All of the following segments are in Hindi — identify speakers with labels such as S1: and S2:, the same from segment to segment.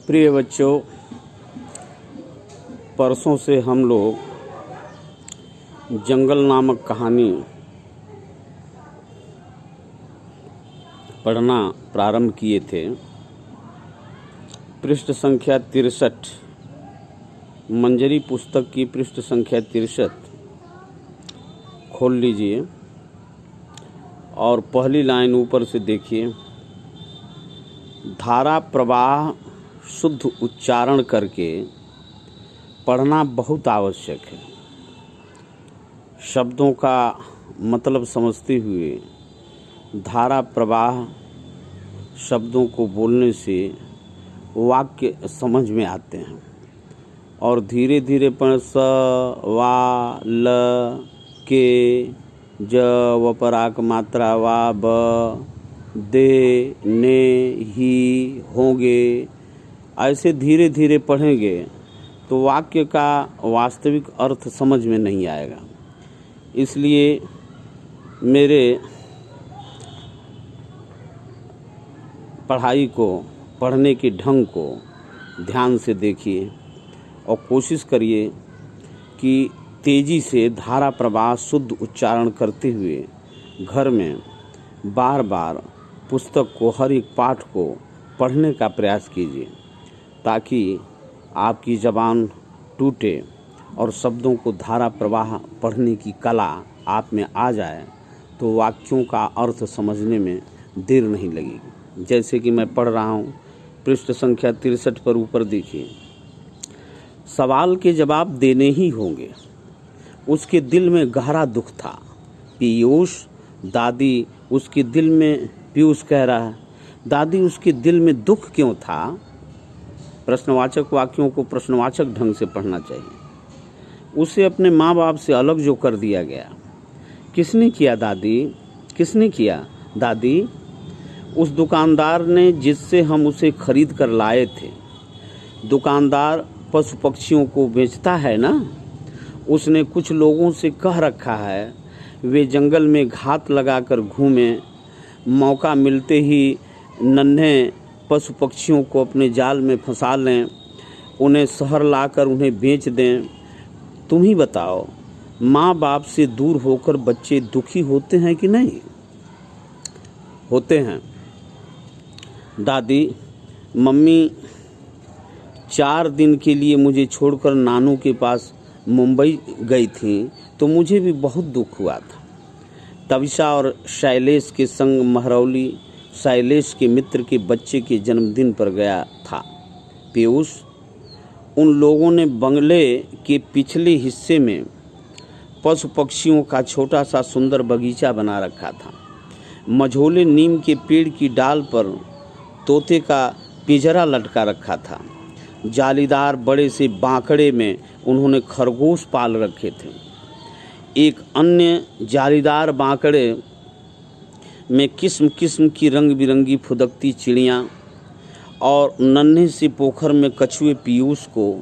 S1: प्रिय बच्चों, परसों से हम लोग जंगल नामक कहानी पढ़ना प्रारंभ किए थे। पृष्ठ संख्या 63, मंजरी पुस्तक की पृष्ठ संख्या 63 खोल लीजिए और पहली लाइन ऊपर से देखिए। धारा प्रवाह शुद्ध उच्चारण करके पढ़ना बहुत आवश्यक है। शब्दों का मतलब समझते हुए धारा प्रवाह शब्दों को बोलने से वाक्य समझ में आते हैं और धीरे धीरे पढ़ स वा ल के ज वपराक मात्रा वा ब दे ने ही होंगे, ऐसे धीरे धीरे पढ़ेंगे तो वाक्य का वास्तविक अर्थ समझ में नहीं आएगा। इसलिए मेरे पढ़ाई को, पढ़ने के ढंग को ध्यान से देखिए और कोशिश करिए कि तेज़ी से धारा प्रवाह शुद्ध उच्चारण करते हुए घर में बार बार पुस्तक को, हर एक पाठ को पढ़ने का प्रयास कीजिए ताकि आपकी ज़बान टूटे और शब्दों को धारा प्रवाह पढ़ने की कला आप में आ जाए तो वाक्यों का अर्थ समझने में देर नहीं लगेगी। जैसे कि मैं पढ़ रहा हूँ, पृष्ठ संख्या 63 पर ऊपर देखिए। सवाल के जवाब देने ही होंगे। उसके दिल में गहरा दुख था। पीयूष, दादी उसके दिल में, पीयूष कह रहा है, दादी उसके दिल में दुख क्यों था? प्रश्नवाचक वाक्यों को प्रश्नवाचक ढंग से पढ़ना चाहिए। उसे अपने माँ बाप से अलग जो कर दिया गया, किसने किया दादी? किसने किया दादी? उस दुकानदार ने जिससे हम उसे खरीद कर लाए थे। दुकानदार पशु पक्षियों को बेचता है ना? उसने कुछ लोगों से कह रखा है वे जंगल में घात लगाकर घूमें, मौका मिलते ही नन्हे पशु पक्षियों को अपने जाल में फंसा लें, उन्हें शहर लाकर उन्हें बेच दें। तुम ही बताओ, माँ बाप से दूर होकर बच्चे दुखी होते हैं कि नहीं? होते हैं। दादी, मम्मी 4 दिन के लिए मुझे छोड़कर नानू के पास मुंबई गई थी तो मुझे भी बहुत दुख हुआ था। तविषा और शैलेश के संग महरौली शैलेश के मित्र के बच्चे के जन्मदिन पर गया था। पीयूष, उन लोगों ने बंगले के पिछले हिस्से में पशु पक्षियों का छोटा सा सुंदर बगीचा बना रखा था। मझोले नीम के पेड़ की डाल पर तोते का पिंजरा लटका रखा था। जालीदार बड़े से बांकड़े में उन्होंने खरगोश पाल रखे थे। एक अन्य जालीदार बांकड़े में किस्म किस्म की रंग बिरंगी फुदकती चिड़ियाँ और नन्हे से पोखर में कछुए पीयूष को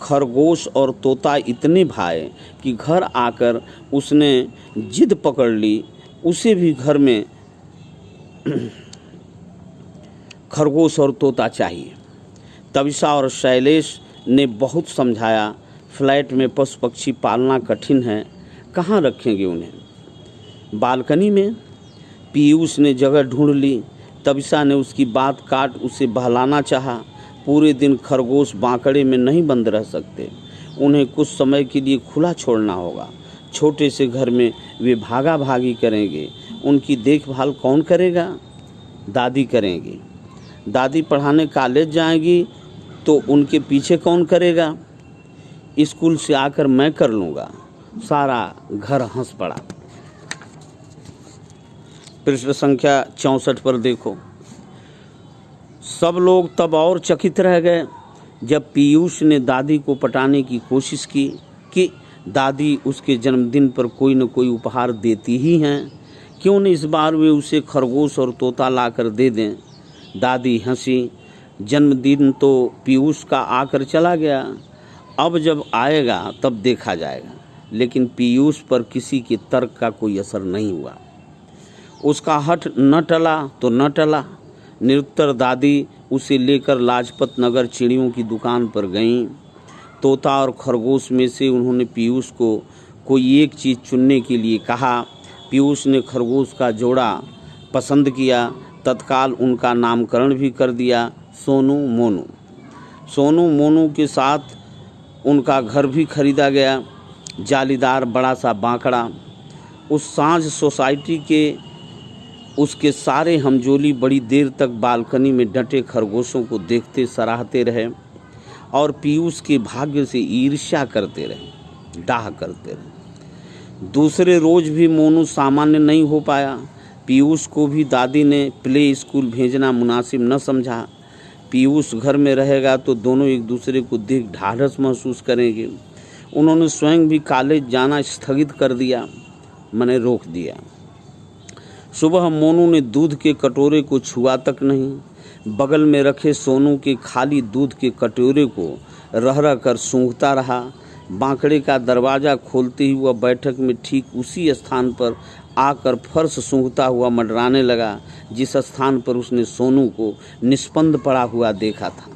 S1: खरगोश और तोता इतने भाए कि घर आकर उसने जिद पकड़ ली, उसे भी घर में खरगोश और तोता चाहिए। तविषा और शैलेश ने बहुत समझाया, फ्लैट में पशु पक्षी पालना कठिन है, कहाँ रखेंगे उन्हें? बालकनी में। पीयूष ने जगह ढूंढ ली। तविषा ने उसकी बात काट उसे बहलाना चाहा। पूरे दिन खरगोश बांकड़े में नहीं बंद रह सकते, उन्हें कुछ समय के लिए खुला छोड़ना होगा। छोटे से घर में वे भागा भागी करेंगे, उनकी देखभाल कौन करेगा? दादी करेंगी। दादी पढ़ाने कॉलेज जाएंगी तो उनके पीछे कौन करेगा? स्कूल से आकर मैं कर लूँगा। सारा घर हंस पड़ा। पृष्ठ संख्या 64 पर देखो। सब लोग तब और चकित रह गए जब पीयूष ने दादी को पटाने की कोशिश की कि दादी उसके जन्मदिन पर कोई न कोई उपहार देती ही हैं, क्यों न इस बार वे उसे खरगोश और तोता लाकर दे दें। दादी हंसी। जन्मदिन तो पीयूष का आकर चला गया, अब जब आएगा तब देखा जाएगा। लेकिन पीयूष पर किसी के तर्क का कोई असर नहीं हुआ। उसका हठ न टला तो न टला। निरुत्तर दादी उसे लेकर लाजपत नगर चिड़ियों की दुकान पर गईं। तोता और खरगोश में से उन्होंने पीयूष को कोई एक चीज़ चुनने के लिए कहा। पीयूष ने खरगोश का जोड़ा पसंद किया। तत्काल उनका नामकरण भी कर दिया, सोनू मोनू। सोनू मोनू के साथ उनका घर भी खरीदा गया, जालीदार बड़ा सा बांकड़ा। उस सांझ सोसाइटी के उसके सारे हमजोली बड़ी देर तक बालकनी में डटे खरगोशों को देखते सराहते रहे और पीयूष के भाग्य से ईर्ष्या करते रहे, डाह करते रहे। दूसरे रोज भी मोनू सामान्य नहीं हो पाया। पीयूष को भी दादी ने प्ले स्कूल भेजना मुनासिब न समझा। पीयूष घर में रहेगा तो दोनों एक दूसरे को देख ढाढ़स महसूस करेंगे। उन्होंने स्वयं भी कॉलेज जाना स्थगित कर दिया, मैंने रोक दिया। सुबह मोनू ने दूध के कटोरे को छुआ तक नहीं। बगल में रखे सोनू के खाली दूध के कटोरे को रह रह कर सूंघता रहा। बांकड़े का दरवाज़ा खोलते ही वह बैठक में ठीक उसी स्थान पर आकर फर्श सूंघता हुआ मंडराने लगा जिस स्थान पर उसने सोनू को निष्पंद पड़ा हुआ देखा था।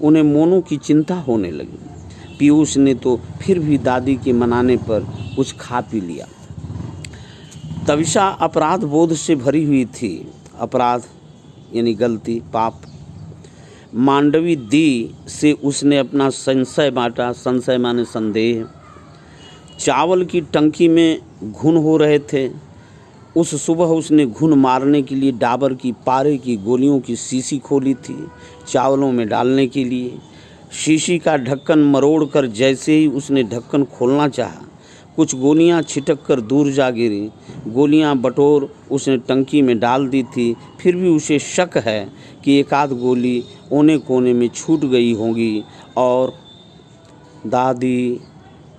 S1: उन्हें मोनू की चिंता होने लगी। पीयूष ने तो फिर भी दादी के मनाने पर कुछ खा पी लिया। तविषा अपराध बोध से भरी हुई थी। अपराध यानी गलती, पाप। मांडवी दी से उसने अपना संशय बांटा। संशय माने संदेह। चावल की टंकी में घुन हो रहे थे। उस सुबह उसने घुन मारने के लिए डाबर की पारे की गोलियों की शीशी खोली थी, चावलों में डालने के लिए। शीशी का ढक्कन मरोड़ कर जैसे ही उसने ढक्कन खोलना चाहा, कुछ गोलियां छिटक कर दूर जा गिरी। गोलियां बटोर उसने टंकी में डाल दी थी। फिर भी उसे शक है कि एक आध गोली कोने कोने में छूट गई होगी। और दादी,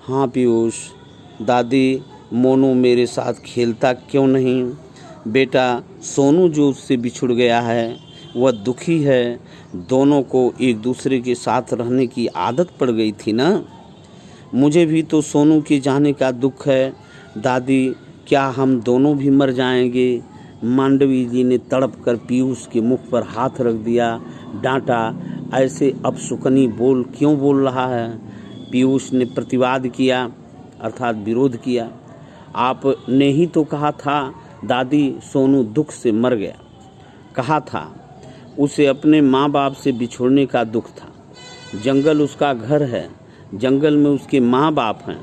S1: हाँ पीयूष, दादी, मोनू मेरे साथ खेलता क्यों नहीं? बेटा, सोनू जो उससे बिछुड़ गया है वह दुखी है। दोनों को एक दूसरे के साथ रहने की आदत पड़ गई थी ना। मुझे भी तो सोनू के जाने का दुख है। दादी, क्या हम दोनों भी मर जाएंगे? मांडवी जी ने तड़प कर पीयूष के मुख पर हाथ रख दिया। डांटा, ऐसे अपशुकनी बोल क्यों बोल रहा है? पीयूष ने प्रतिवाद किया, अर्थात विरोध किया। आपने ही तो कहा था दादी, सोनू दुख से मर गया। कहा था, उसे अपने माँ बाप से बिछुड़ने का दुख था। जंगल उसका घर है, जंगल में उसके माँ बाप हैं।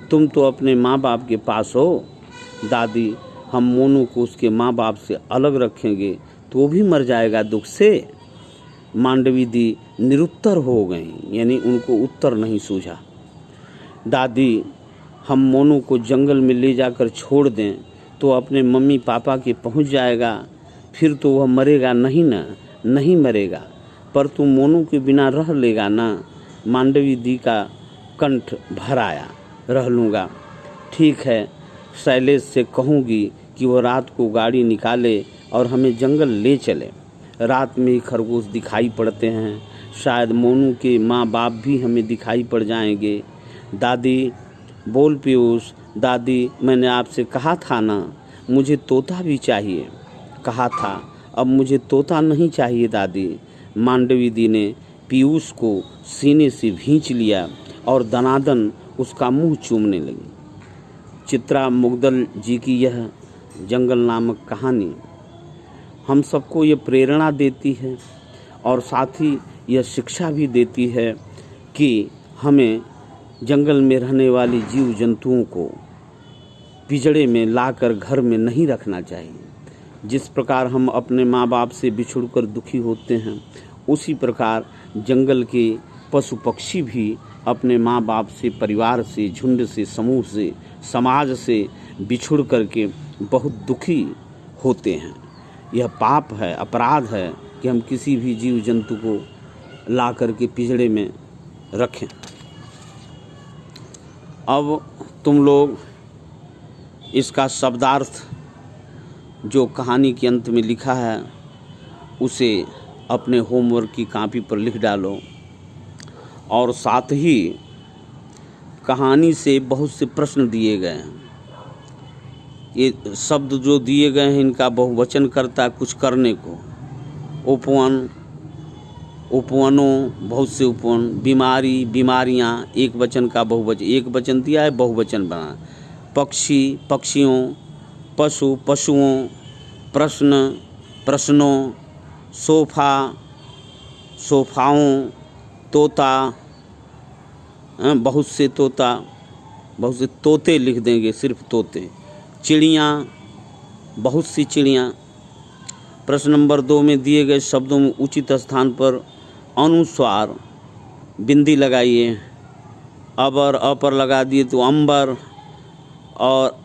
S1: तुम तो अपने माँ बाप के पास हो। दादी, हम मोनू को उसके माँ बाप से अलग रखेंगे तो वो भी मर जाएगा दुख से। मांडवी दी निरुत्तर हो गई, यानी उनको उत्तर नहीं सूझा। दादी, हम मोनू को जंगल में ले जाकर छोड़ दें तो अपने मम्मी पापा के पहुंच जाएगा, फिर तो वह मरेगा नहीं ना? नहीं मरेगा, पर तू मोनू के बिना रह लेगा ना? मांडवी दी का कंठ भर आया। रह लूँगा। ठीक है, शैलेश से कहूँगी कि वह रात को गाड़ी निकाले और हमें जंगल ले चले। रात में ही खरगोश दिखाई पड़ते हैं, शायद मोनू के माँ बाप भी हमें दिखाई पड़ जाएंगे। दादी, बोल पीयूष। दादी, मैंने आपसे कहा था ना, मुझे तोता भी चाहिए। कहा था, अब मुझे तोता नहीं चाहिए दादी। मांडवी दी ने पीयूष को सीने से भींच लिया और दनादन उसका मुंह चूमने लगी। चित्रा मुग्दल जी की यह जंगल नामक कहानी हम सबको ये प्रेरणा देती है और साथ ही यह शिक्षा भी देती है कि हमें जंगल में रहने वाली जीव जंतुओं को पिंजड़े में लाकर घर में नहीं रखना चाहिए। जिस प्रकार हम अपने माँ बाप से बिछुड़कर दुखी होते हैं, उसी प्रकार जंगल के पशु पक्षी भी अपने माँ बाप से, परिवार से, झुंड से, समूह से, समाज से बिछुड़ करके बहुत दुखी होते हैं। यह पाप है, अपराध है कि हम किसी भी जीव जंतु को ला करके पिंजड़े में रखें। अब तुम लोग इसका शब्दार्थ जो कहानी के अंत में लिखा है उसे अपने होमवर्क की कॉपी पर लिख डालो और साथ ही कहानी से बहुत से प्रश्न दिए गए हैं। ये शब्द जो दिए गए हैं इनका बहुवचन करता है कुछ करने को, उपवन, उपवनों, बहुत से उपवन, बीमारी, बीमारियाँ, एक वचन का बहुवचन, एक वचन दिया है बहुवचन बना, पक्षी, पक्षियों, पशु, पशुओं, प्रश्न, प्रश्नों, सोफा, सोफाओं, तोता, बहुत से तोता, बहुत से तोते लिख देंगे, सिर्फ तोते, चिड़ियाँ, बहुत सी चिड़ियाँ। प्रश्न नंबर 2 में दिए गए शब्दों में उचित स्थान पर अनुस्वार बिंदी लगाइए। अबर, अ पर लगा दिए तो अंबर, और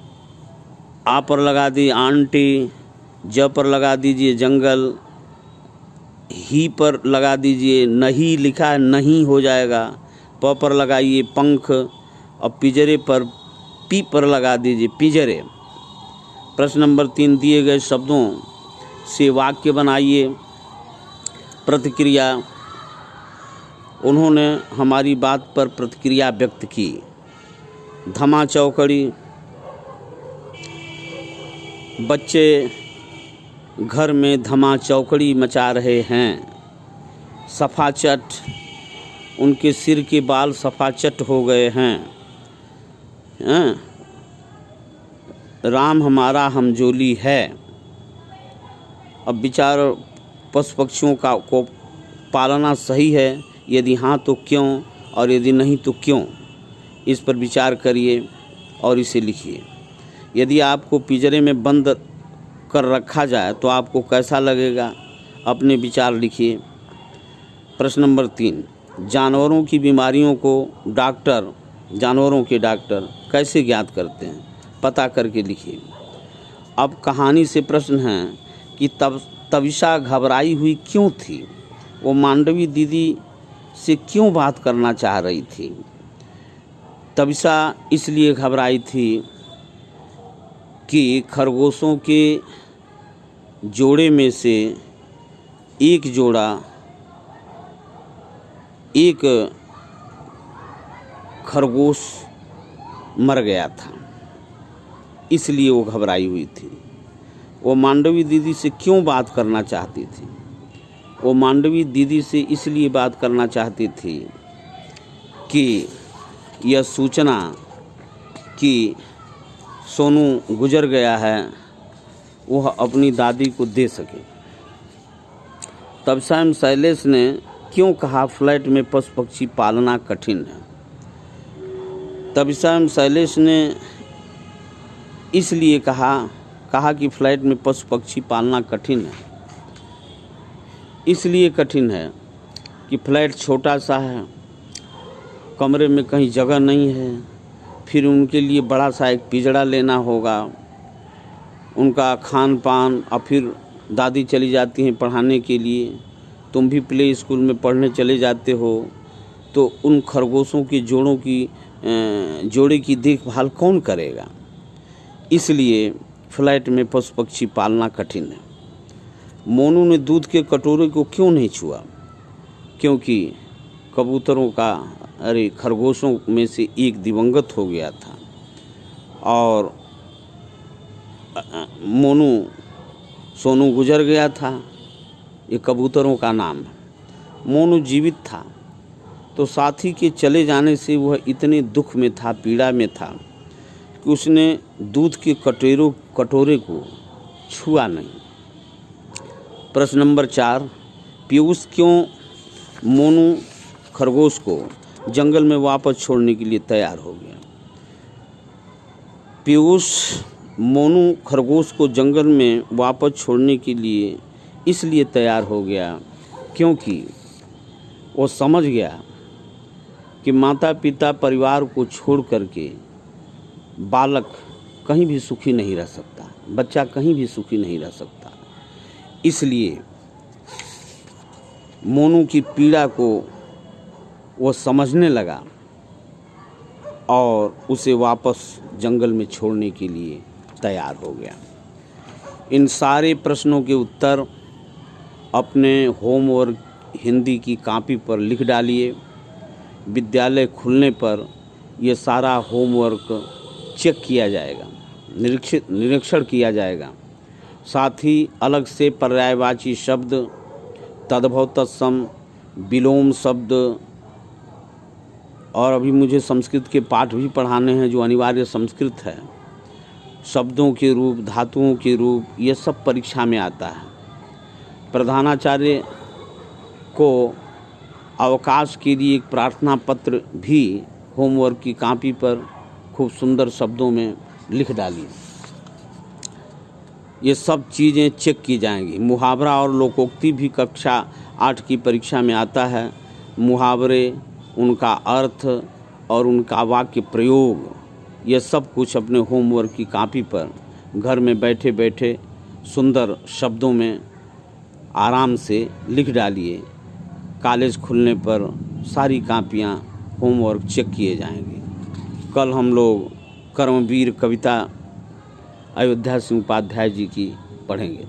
S1: आ पर लगा दी आंटी, ज पर लगा दीजिए जंगल, ही पर लगा दीजिए नहीं, लिखा है नहीं हो जाएगा, प पर लगाइए पंख, और पिंजरे पर पी पर लगा दीजिए पिंजरे। प्रश्न नंबर 3 दिए गए शब्दों से वाक्य बनाइए। प्रतिक्रिया, उन्होंने हमारी बात पर प्रतिक्रिया व्यक्त की। धमा चौकड़ी, बच्चे घर में धमा चौकड़ी मचा रहे हैं। सफाचट, उनके सिर के बाल सफाचट हो गए हैं। राम हमारा हमजोली है। अब विचार, पशु पक्षियों को पालना सही है, यदि हाँ तो क्यों, और यदि नहीं तो क्यों, इस पर विचार करिए और इसे लिखिए। यदि आपको पिंजरे में बंद कर रखा जाए तो आपको कैसा लगेगा, अपने विचार लिखिए। प्रश्न नंबर 3, जानवरों की बीमारियों को डॉक्टर, जानवरों के डॉक्टर कैसे ज्ञात करते हैं, पता करके लिखिए। अब कहानी से प्रश्न है कि तविषा घबराई हुई क्यों थी, वो मांडवी दीदी से क्यों बात करना चाह रही थी। तविषा इसलिए घबराई थी कि खरगोशों के जोड़े में से एक जोड़ा, एक खरगोश मर गया था, इसलिए वो घबराई हुई थी। वो मांडवी दीदी से क्यों बात करना चाहती थी, वो मांडवी दीदी से इसलिए बात करना चाहती थी कि यह सूचना कि सोनू गुजर गया है वह अपनी दादी को दे सके। तब स्वयं शैलेश ने क्यों कहा फ्लैट में पशु पक्षी पालना कठिन है। तब स्वयं शैलेश ने इसलिए कहा कि फ्लैट में पशु पक्षी पालना कठिन है। इसलिए कठिन है कि फ्लैट छोटा सा है, कमरे में कहीं जगह नहीं है, फिर उनके लिए बड़ा सा एक पिंजड़ा लेना होगा, उनका खान पान, और फिर दादी चली जाती हैं पढ़ाने के लिए, तुम भी प्ले स्कूल में पढ़ने चले जाते हो, तो उन खरगोशों के जोड़े की देखभाल कौन करेगा। इसलिए फ्लैट में पशु पक्षी पालना कठिन है। मोनू ने दूध के कटोरे को क्यों नहीं छुआ, क्योंकि खरगोशों में से एक दिवंगत हो गया था और सोनू गुजर गया था, ये कबूतरों का नाम है। मोनू जीवित था तो साथी के चले जाने से वह इतने दुख में था, पीड़ा में था कि उसने दूध के कटोरे को छुआ नहीं। प्रश्न नंबर 4, पीयूष क्यों मोनू खरगोश को जंगल में वापस छोड़ने के लिए तैयार हो गया। पीयूष मोनू खरगोश को जंगल में वापस छोड़ने के लिए इसलिए तैयार हो गया क्योंकि वो समझ गया कि माता पिता परिवार को छोड़ करके बालक कहीं भी सुखी नहीं रह सकता, बच्चा कहीं भी सुखी नहीं रह सकता। इसलिए मोनू की पीड़ा को वो समझने लगा और उसे वापस जंगल में छोड़ने के लिए तैयार हो गया। इन सारे प्रश्नों के उत्तर अपने होमवर्क हिंदी की कॉपी पर लिख डालिए। विद्यालय खुलने पर यह सारा होमवर्क चेक किया जाएगा, निरीक्षण किया जाएगा। साथ ही अलग से पर्यायवाची शब्द तद्भव तत्सम, विलोम शब्द, और अभी मुझे संस्कृत के पाठ भी पढ़ाने हैं जो अनिवार्य संस्कृत है। शब्दों के रूप, धातुओं के रूप, ये सब परीक्षा में आता है। प्रधानाचार्य को अवकाश के लिए एक प्रार्थना पत्र भी होमवर्क की कॉपी पर खूब सुंदर शब्दों में लिख डालिए। ये सब चीज़ें चेक की जाएंगी। मुहावरा और लोकोक्ति भी कक्षा 8 की परीक्षा में आता है। मुहावरे, उनका अर्थ और उनका वाक्य प्रयोग, ये सब कुछ अपने होमवर्क की कॉपी पर घर में बैठे बैठे सुंदर शब्दों में आराम से लिख डालिए। कॉलेज खुलने पर सारी कॉपियाँ होमवर्क चेक किए जाएंगे। कल हम लोग कर्मवीर कविता अयोध्या सिंह उपाध्याय जी की पढ़ेंगे।